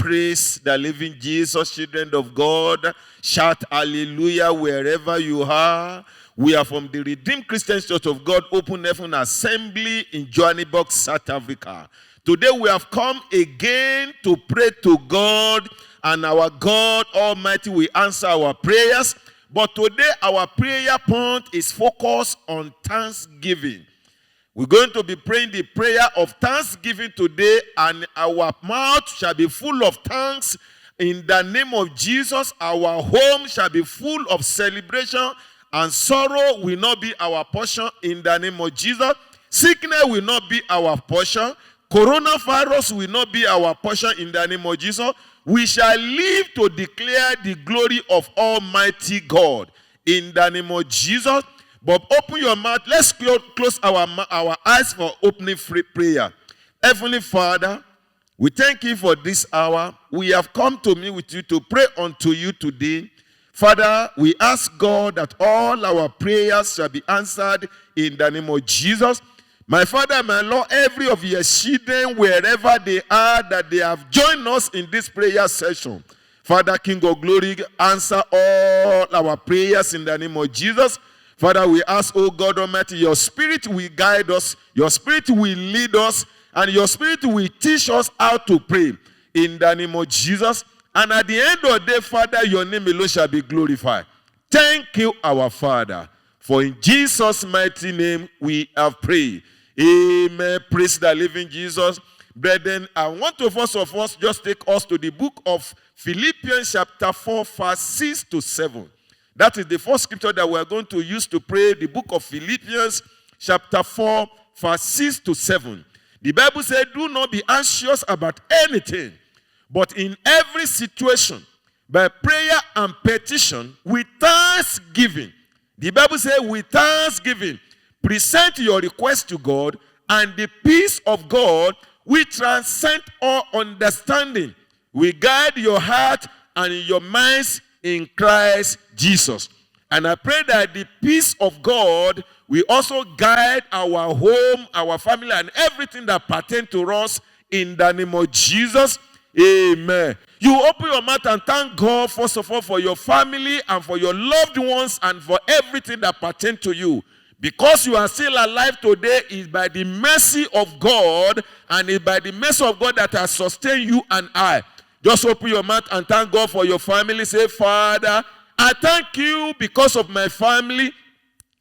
praise the living Jesus, children of God. Shout hallelujah wherever you are. We are from the Redeemed Christian Church of God Open Heaven Assembly in Johannesburg, South Africa. Today we have come again to pray to God, and our God Almighty will answer our prayers. But today our prayer point is focused on thanksgiving. We're going to be praying the prayer of thanksgiving today, and our mouth shall be full of thanks in the name of Jesus. Our home shall be full of celebration, and sorrow will not be our portion in the name of Jesus. Sickness will not be our portion. Coronavirus will not be our portion in the name of Jesus. We shall live to declare the glory of Almighty God in the name of Jesus. But open your mouth. Let's close our eyes for opening free prayer. Heavenly Father, we thank you for this hour. We have come to meet with you to pray unto you today. Father, we ask God that all our prayers shall be answered in the name of Jesus. My Father, my Lord, every of your children, wherever they are, that they have joined us in this prayer session. Father, King of Glory, answer all our prayers in the name of Jesus. Father, we ask, oh God Almighty, your Spirit will guide us, your Spirit will lead us, and your Spirit will teach us how to pray in the name of Jesus. And at the end of the day, Father, your name alone shall be glorified. Thank you, our Father, for in Jesus' mighty name we have prayed. Amen. Praise the living Jesus. Brethren, I want to first of all just take us to the book of Philippians chapter 4, verse 6 to 7. That is the first scripture that we are going to use to pray, the book of Philippians chapter 4, verse 6 to 7. The Bible says, do not be anxious about anything, but in every situation, by prayer and petition, with thanksgiving. The Bible says, with thanksgiving, present your request to God, and the peace of God, which transcends all understanding, will guide your heart and your minds in Christ Jesus. And I pray that the peace of God will also guide our home, our family, and everything that pertains to us in the name of Jesus. Amen. You open your mouth and thank God, first of all, for your family and for your loved ones and for everything that pertains to you. Because you are still alive today is by the mercy of God, and it's by the mercy of God that has sustained you and I. Just open your mouth and thank God for your family. Say, Father, I thank you because of my family.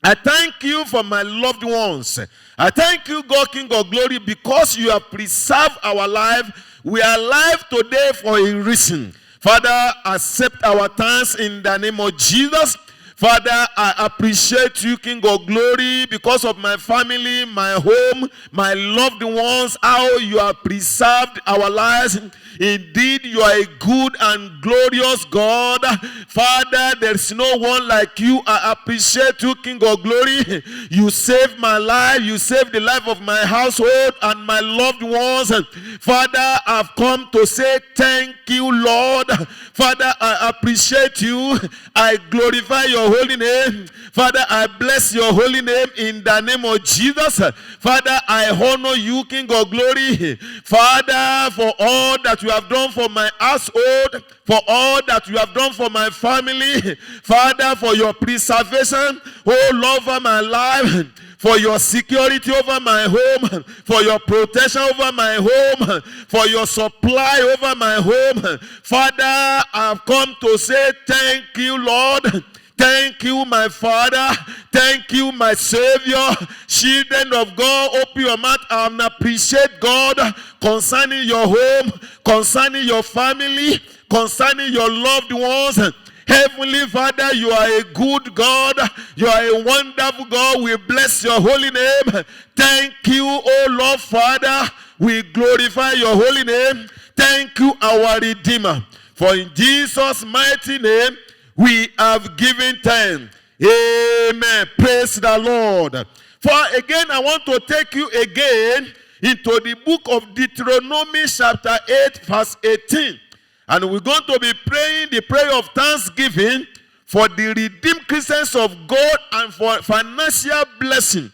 I thank you for my loved ones. I thank you, God, King of Glory, because you have preserved our life. We are alive today for a reason. Father, accept our thanks in the name of Jesus. Father, I appreciate you, King of Glory, because of my family, my home, my loved ones, how you have preserved our lives. Indeed, you are a good and glorious God. Father, there is no one like you. I appreciate you, King of Glory. You saved my life. You saved the life of my household and my loved ones. Father, I've come to say thank you, Lord. Father, I appreciate you. I glorify your holy name. Father, I bless your holy name in the name of Jesus. Father, I honor you, King of Glory. Father, for all that you have done for my household, for all that you have done for my family. Father, for your preservation, oh Lord, over my life. For your security over my home, for your protection over my home, for your supply over my home. Father, I've come to say thank you, Lord. Thank you, my Father. Thank you, my Savior. Children of God, open your mouth and appreciate God concerning your home, concerning your family, concerning your loved ones. Heavenly Father, you are a good God. You are a wonderful God. We bless your holy name. Thank you, oh Lord Father. We glorify your holy name. Thank you, our Redeemer. For in Jesus' mighty name, we have given thanks. Amen. Praise the Lord. For again, I want to take you again into the book of Deuteronomy chapter 8, verse 18. And we're going to be praying the prayer of thanksgiving for the redeemed Christians of God and for financial blessing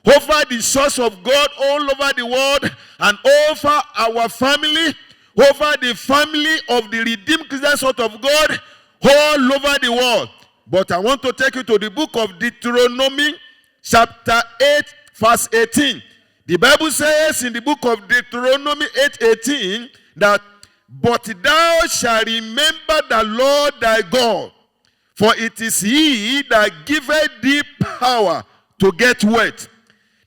over the church of God all over the world and over our family, over the family of the redeemed Christian sort of God all over the world. But I want to take you to the book of Deuteronomy, chapter 8, verse 18. The Bible says in the book of Deuteronomy 8:18 that, but thou shalt remember the Lord thy God, for it is he that giveth thee power to get wealth,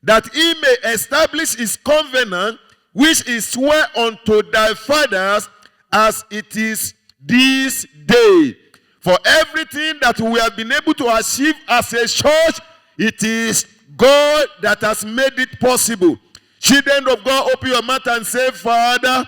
that he may establish his covenant, which is swear unto thy fathers, as it is this day. For everything that we have been able to achieve as a church, it is God that has made it possible. Children of God, open your mouth and say, Father,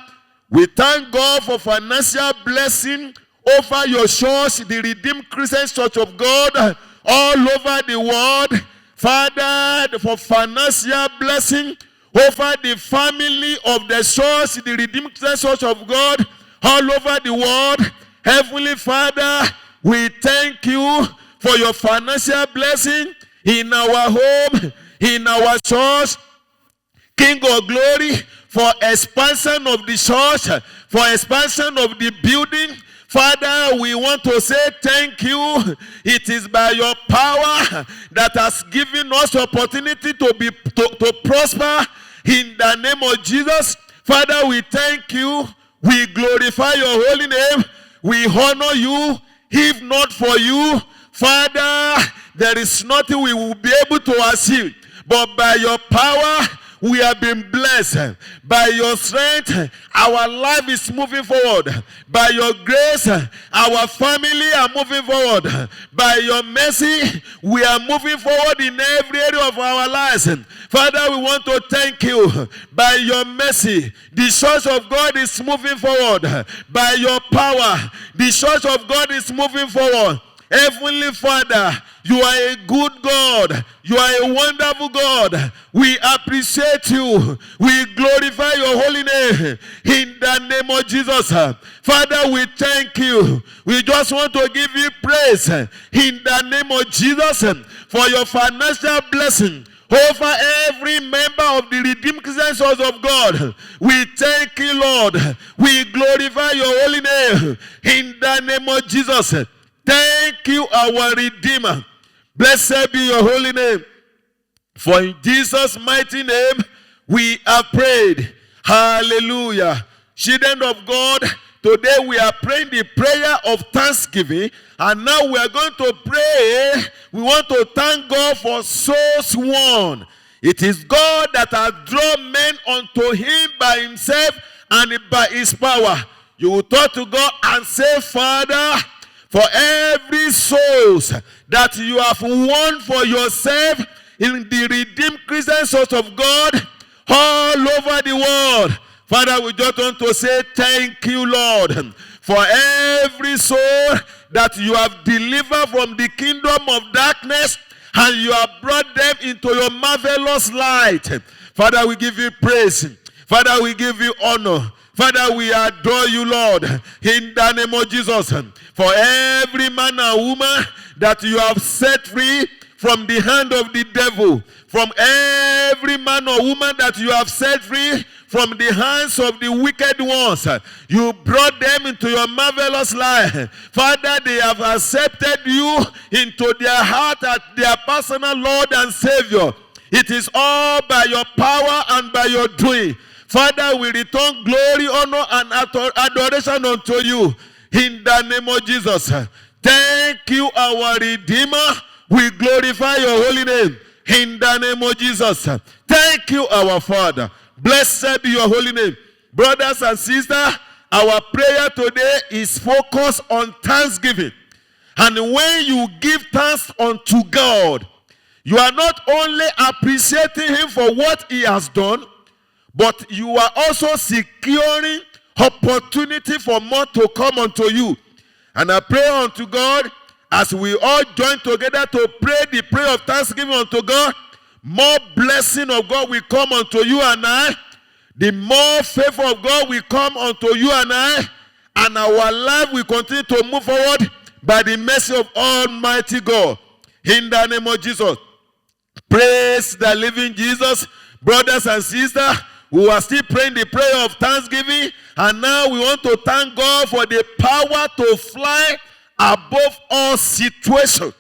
we thank God for financial blessing over your church, the Redeemed Christian Church of God, all over the world. Father, for financial blessing over the family of the church, the Redeemed Christian Church of God, all over the world. Heavenly Father, we thank you for your financial blessing in our home, in our church. King of glory, for expansion of the church, for expansion of the building. Father, we want to say thank you. It is by your power that has given us opportunity to prosper in the name of Jesus. Father, we thank you. We glorify your holy name. We honor you. If not for you, Father, there is nothing we will be able to achieve. But by your power, we have been blessed. By your strength, our life is moving forward. By your grace, our family are moving forward. By your mercy, we are moving forward in every area of our lives. Father, we want to thank you. By your mercy, the church of God is moving forward. By your power, the church of God is moving forward. Heavenly Father, you are a good God. You are a wonderful God. We appreciate you. We glorify your holy name in the name of Jesus. Father, we thank you. We just want to give you praise in the name of Jesus for your financial blessing over every member of the Redeemed Christian Church of God. We thank you, Lord. We glorify your holy name in the name of Jesus. Thank you, our Redeemer. Blessed be your holy name. For in Jesus' mighty name, we are prayed. Hallelujah. Children of God, today we are praying the prayer of thanksgiving. And now we are going to pray. We want to thank God for souls won. It is God that has drawn men unto him by himself and by his power. You will talk to God and say, Father, for every souls that you have won for yourself in the Redeemed Christian Church of God all over the world. Father, we just want to say thank you, Lord, for every soul that you have delivered from the kingdom of darkness and you have brought them into your marvelous light. Father, we give you praise. Father, we give you honor. Father, we adore you, Lord, in the name of Jesus. For every man and woman that you have set free from the hand of the devil, from every man or woman that you have set free from the hands of the wicked ones, you brought them into your marvelous life. Father, they have accepted you into their heart as their personal Lord and Savior. It is all by your power and by your doing. Father, we return glory, honor, and adoration unto you in the name of Jesus. Thank you, our Redeemer. We glorify your holy name in the name of Jesus. Thank you, our Father. Blessed be your holy name. Brothers and sisters, our prayer today is focused on thanksgiving. And when you give thanks unto God, you are not only appreciating him for what he has done, but you are also securing opportunity for more to come unto you. And I pray unto God, as we all join together to pray the prayer of thanksgiving unto God, more blessing of God will come unto you and I. The more favor of God will come unto you and I. And our life will continue to move forward by the mercy of Almighty God. In the name of Jesus. Praise the living Jesus. Brothers and sisters, We were still praying the prayer of thanksgiving, and now we want to thank God for the power to fly above all situations.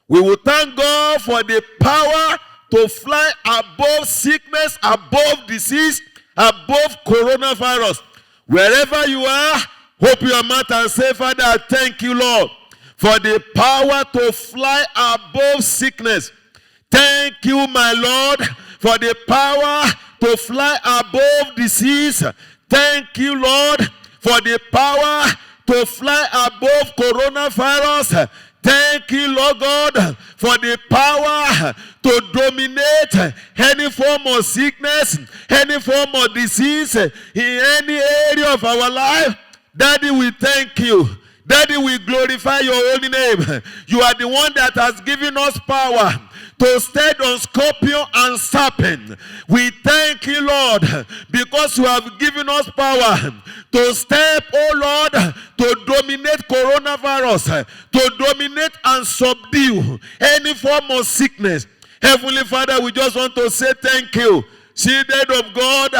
We will thank God for the power to fly above sickness, above disease, above coronavirus. Wherever you are, open your mouth and say, Father, thank you, Lord, for the power to fly above sickness. Thank you, my Lord, for the power to fly above disease. Thank you, Lord, for the power to fly above coronavirus. Thank you, Lord God, for the power to dominate any form of sickness, any form of disease in any area of our life. Daddy, we thank you. Daddy, we glorify your holy name. You are the one that has given us power to stand on scorpion and serpent. We thank you, Lord, because you have given us power to step, oh Lord, to dominate coronavirus, to dominate and subdue any form of sickness. Heavenly Father, we just want to say thank you. Children of God,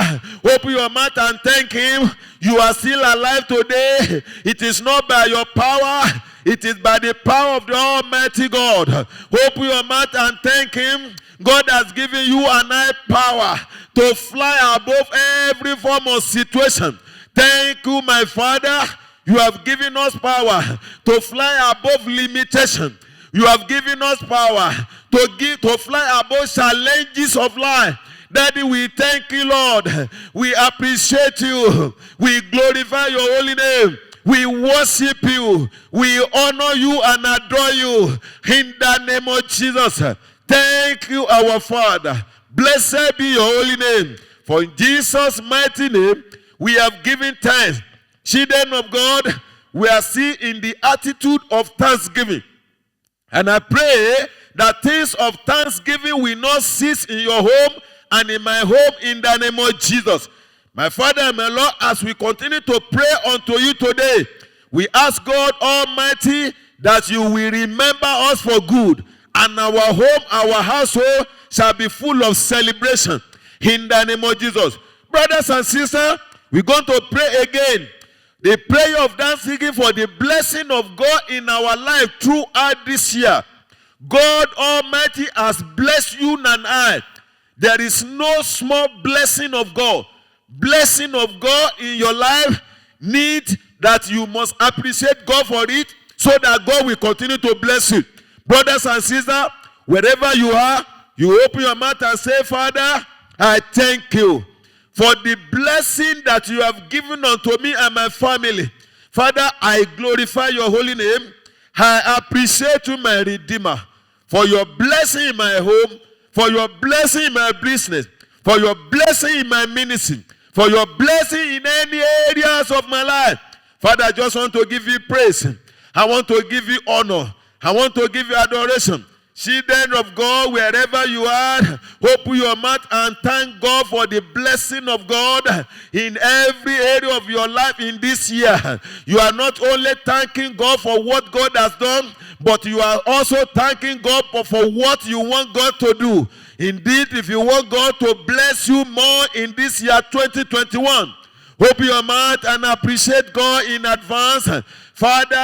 open your mouth and thank him. You are still alive today. It is not by your power. It is by the power of the Almighty God. Open your mouth and thank him. God has given you and I power to fly above every form of situation. Thank you, my Father. You have given us power to fly above limitation. You have given us power to fly above challenges of life. Daddy, we thank you, Lord. We appreciate you. We glorify your holy name. We worship you. We honor you and adore you. In the name of Jesus. Thank you, our Father. Blessed be your holy name. For in Jesus' mighty name, we have given thanks. Children of God, we are still in the attitude of thanksgiving. And I pray that things of thanksgiving will not cease in your home and in my home in the name of Jesus. My Father and my Lord, as we continue to pray unto you today, we ask God Almighty that you will remember us for good, and our home, our household shall be full of celebration in the name of Jesus. Brothers and sisters, we're going to pray again. The prayer of thanksgiving for the blessing of God in our life throughout this year. God Almighty has blessed you and I. There is no small blessing of God. Blessing of God in your life need that you must appreciate God for it so that God will continue to bless you. Brothers and sisters, wherever you are, you open your mouth and say, Father, I thank you for the blessing that you have given unto me and my family. Father, I glorify your holy name. I appreciate you, my Redeemer, for your blessing in my home, for your blessing in my business, for your blessing in my ministry, for your blessing in any areas of my life. Father, I just want to give you praise. I want to give you honor. I want to give you adoration. Children of God, wherever you are, open your mouth and thank God for the blessing of God in every area of your life in this year. You are not only thanking God for what God has done, but you are also thanking God for what you want God to do. Indeed, if you want God to bless you more in this year 2021, open your mouth and appreciate God in advance. Father,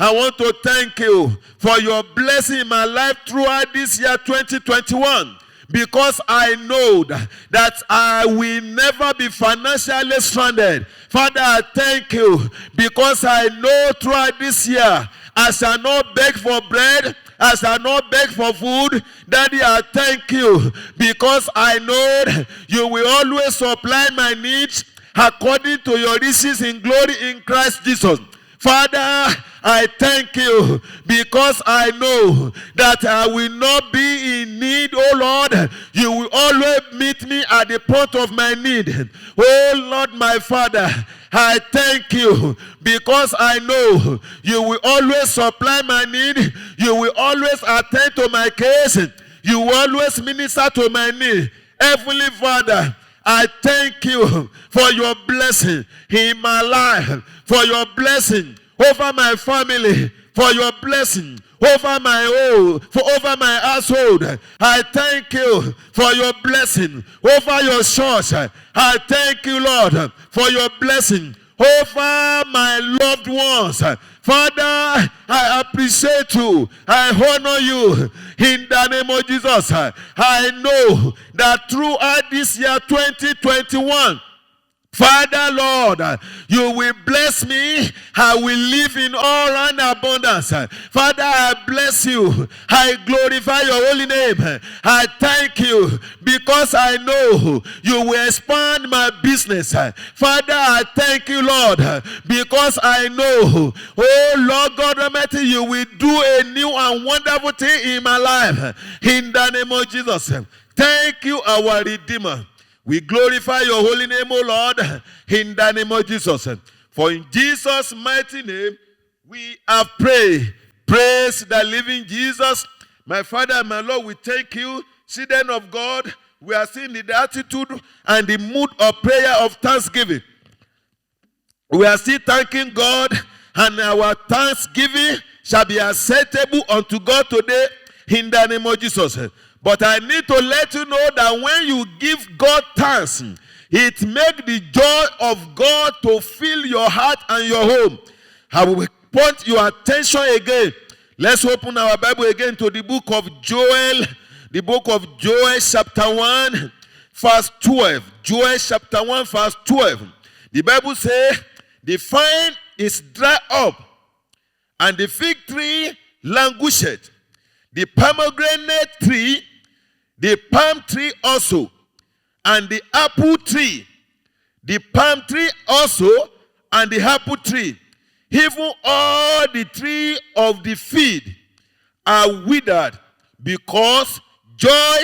I want to thank you for your blessing in my life throughout this year 2021, because I know that I will never be financially stranded. Father, I thank you because I know throughout this year I shall not beg for bread, I shall not beg for food. Daddy, I thank you because I know you will always supply my needs according to your riches in glory in Christ Jesus. Father, I thank you because I know that I will not be in need, oh Lord. You will always meet me at the point of my need. Oh Lord, my Father, I thank you because I know you will always supply my need. You will always attend to my case. You will always minister to my need. Heavenly Father, I thank you for your blessing in my life, for your blessing over my family, for your blessing over my household. I thank you for your blessing over your church. I thank you, Lord, for your blessing over my loved ones. Father, I appreciate you. I honor you in the name of Jesus. I know that throughout this year 2021, Father, Lord, you will bless me. I will live in all round abundance. Father, I bless you. I glorify your holy name. I thank you because I know you will expand my business. Father, I thank you, Lord, because I know, oh Lord God Almighty, you will do a new and wonderful thing in my life. In the name of Jesus. Thank you, our Redeemer. We glorify your holy name, O Lord, in the name of Jesus. For in Jesus' mighty name, we have prayed. Praise the living Jesus. My Father and my Lord, we thank you. Children of God, we are seeing the attitude and the mood of prayer of thanksgiving. We are still thanking God, and our thanksgiving shall be acceptable unto God today in the name of Jesus. But I need to let you know that when you give God thanks, it makes the joy of God to fill your heart and your home. I will point your attention again. Let's open our Bible again to the book of Joel. The book of Joel chapter 1 verse 12. Joel chapter 1 verse 12. The Bible says, the vine is dried up, and the fig tree languisheth. The pomegranate tree, the palm tree also, and the apple tree, the palm tree also, and the apple tree, even all the tree of the field are withered, because joy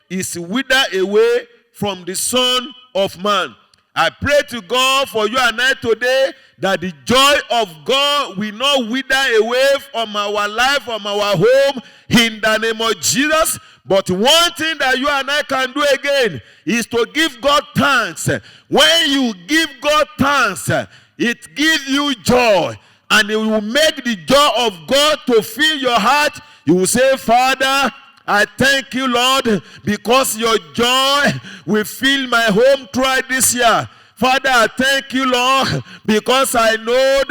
is withered away from the Son of Man. I pray to God for you and I today that the joy of God will not wither away from our life, from our home, in the name of Jesus. But one thing that you and I can do again is to give God thanks. When you give God thanks, it gives you joy, and it will make the joy of God to fill your heart. You will say, Father, I thank you, Lord, because your joy will fill my home throughout this year. Father, I thank you, Lord, because I know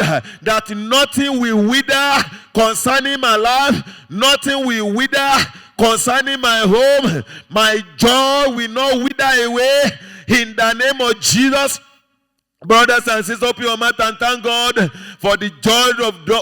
that nothing will wither concerning my life, nothing will wither concerning my home. My joy will not wither away in the name of Jesus. Brothers and sisters, open your mouth and thank God for the joy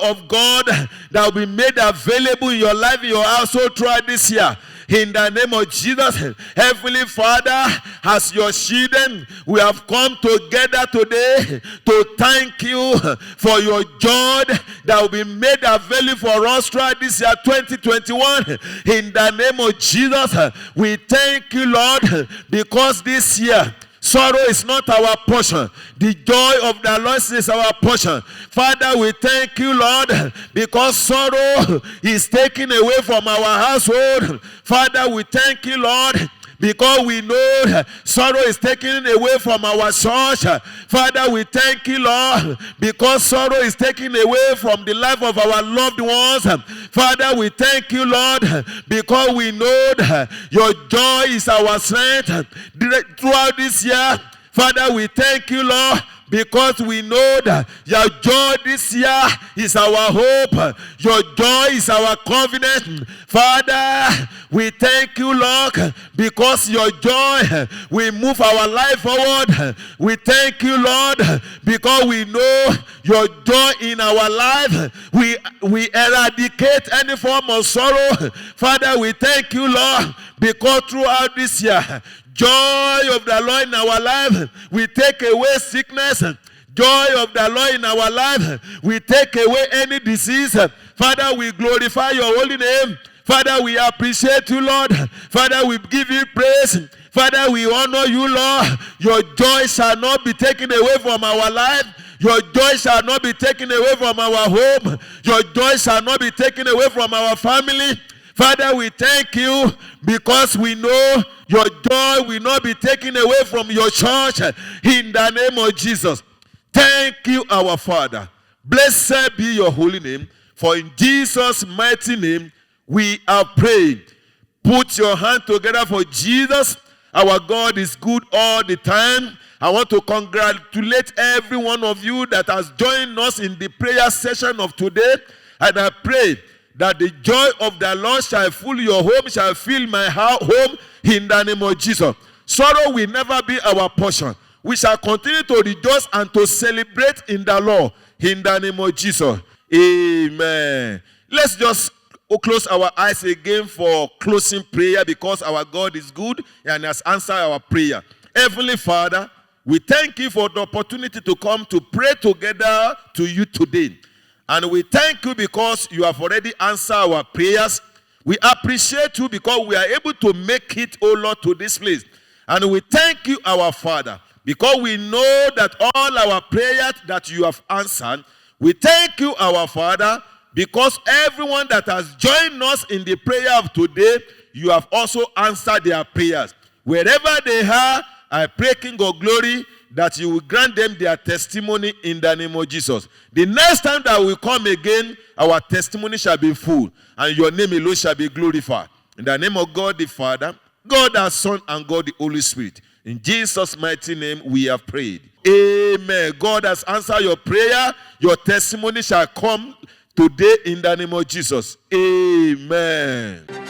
of God that will be made available in your life, in your household throughout this year. In the name of Jesus, Heavenly Father, as your children, we have come together today to thank you for your joy that will be made available for us throughout this year 2021. In the name of Jesus, we thank you, Lord, because this year sorrow is not our portion. The joy of the Lord is our portion. Father, we thank you, Lord, because sorrow is taken away from our household. Father, we thank you, Lord, because we know sorrow is taken away from our church. Father, we thank you, Lord, because sorrow is taken away from the life of our loved ones. Father, we thank you, Lord, because we know that your joy is our strength throughout this year. Father, we thank you, Lord, because we know that your joy this year is our hope. Your joy is our confidence. Father, we thank you, Lord, because your joy will move our life forward. We thank you, Lord, because we know your joy in our life. We eradicate any form of sorrow. Father, we thank you, Lord, because throughout this year, joy of the Lord in our life, we take away sickness. Joy of the Lord in our life, we take away any disease. Father, we glorify your holy name. Father, we appreciate you, Lord. Father, we give you praise. Father, we honor you, Lord. Your joy shall not be taken away from our life. Your joy shall not be taken away from our home. Your joy shall not be taken away from our family. Father, we thank you because we know your joy will not be taken away from your church in the name of Jesus. Thank you, our Father. Blessed be your holy name. For in Jesus' mighty name, we are praying. Put your hand together for Jesus. Our God is good all the time. I want to congratulate every one of you that has joined us in the prayer session of today. And I pray that the joy of the Lord shall fill your home, shall fill my home in the name of Jesus. Sorrow will never be our portion. We shall continue to rejoice and to celebrate in the Lord in the name of Jesus. Amen. Let's just close our eyes again for closing prayer, because our God is good and has answered our prayer. Heavenly Father, we thank you for the opportunity to come to pray together to you today. And we thank you because you have already answered our prayers. We appreciate you because we are able to make it, oh Lord, to this place. And we thank you, our Father, because we know that all our prayers that you have answered. We thank you, our Father, because everyone that has joined us in the prayer of today, you have also answered their prayers. Wherever they are, I pray, King of Glory, that you will grant them their testimony in the name of Jesus. The next time that we come again, our testimony shall be full, and your name alone shall be glorified. In the name of God the Father, God the Son, and God the Holy Spirit. In Jesus' mighty name we have prayed. Amen. God has answered your prayer. Your testimony shall come today in the name of Jesus. Amen.